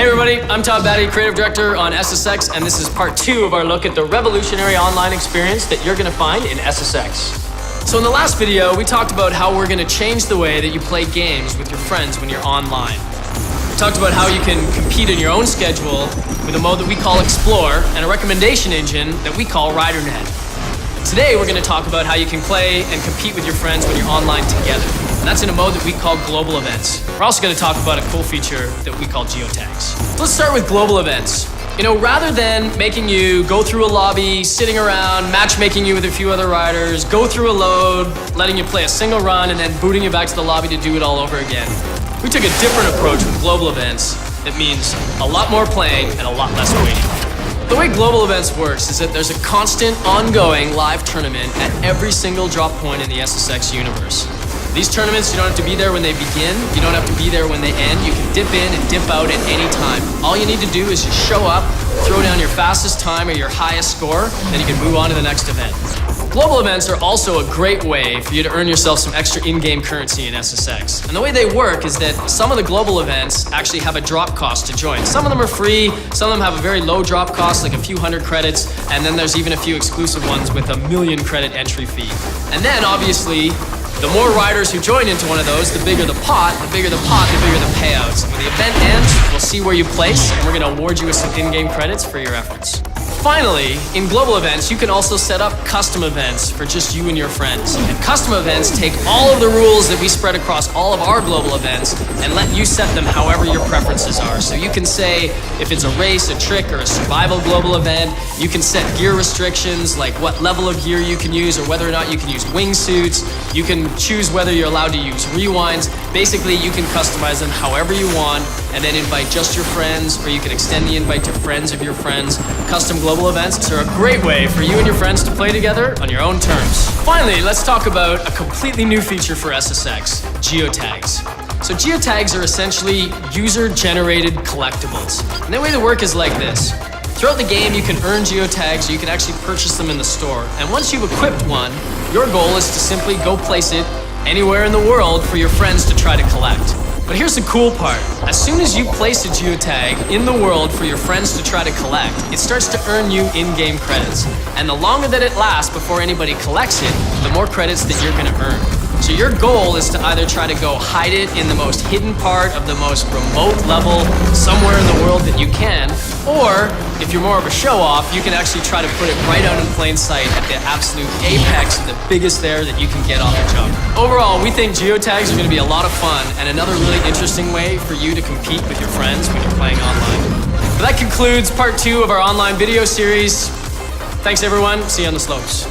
Hey everybody, I'm Todd Batty, Creative Director on SSX, and this is part 2 of our look at the revolutionary online experience that you're going to find in SSX. So in the last video, we talked about how we're going to change the way that you play games with your friends when you're online. We talked about how you can compete in your own schedule with a mode that we call Explore and a recommendation engine that we call RiderNet. Today, we're going to talk about how you can play and compete with your friends when you're online together. And that's in a mode that we call Global Events. We're also going to talk about a cool feature that we call Geotags. So let's start with Global Events. You know, rather than making you go through a lobby, sitting around, matchmaking you with a few other riders, go through a load, letting you play a single run, and then booting you back to the lobby to do it all over again, we took a different approach with Global Events that means a lot more playing and a lot less waiting. The way Global Events works is that there's a constant, ongoing live tournament at every single drop point in the SSX universe. These tournaments, you don't have to be there when they begin, you don't have to be there when they end, you can dip in and dip out at any time. All you need to do is just show up, throw down your fastest time or your highest score, then you can move on to the next event. Global events are also a great way for you to earn yourself some extra in-game currency in SSX. And the way they work is that some of the global events actually have a drop cost to join. Some of them are free, some of them have a very low drop cost, like a few hundred credits, and then there's even a few exclusive ones with a 1,000,000 credit entry fee. And then, obviously, the more riders who join into one of those, the bigger the pot, the bigger the payouts. When the event ends, we'll see where you place, and we're going to award you with some in-game credits for your efforts. Finally, in global events, you can also set up custom events for just you and your friends. And custom events take all of the rules that we spread across all of our global events and let you set them however your preferences are. So you can say if it's a race, a trick, or a survival global event, you can set gear restrictions like what level of gear you can use or whether or not you can use wingsuits. You can choose whether you're allowed to use rewinds. Basically, you can customize them however you want and then invite just your friends, or you can extend the invite to friends of your friends. Custom global events are a great way for you and your friends to play together on your own terms. Finally, let's talk about a completely new feature for SSX, Geotags. So Geotags are essentially user-generated collectibles. And the way they work is like this. Throughout the game, you can earn Geotags, or you can actually purchase them in the store. And once you've equipped one, your goal is to simply go place it anywhere in the world for your friends to try to collect. But here's the cool part. As soon as you place a geotag in the world for your friends to try to collect, it starts to earn you in-game credits. And the longer that it lasts before anybody collects it, the more credits that you're going to earn. So your goal is to either try to go hide it in the most hidden part of the most remote level somewhere in the world that you can, or if you're more of a show-off, you can actually try to put it right out in plain sight at the absolute apex and the biggest there that you can get off the jump. Overall, we think geotags are going to be a lot of fun and another really interesting way for you to compete with your friends when you're playing online. So that concludes part 2 of our online video series. Thanks everyone, see you on the slopes.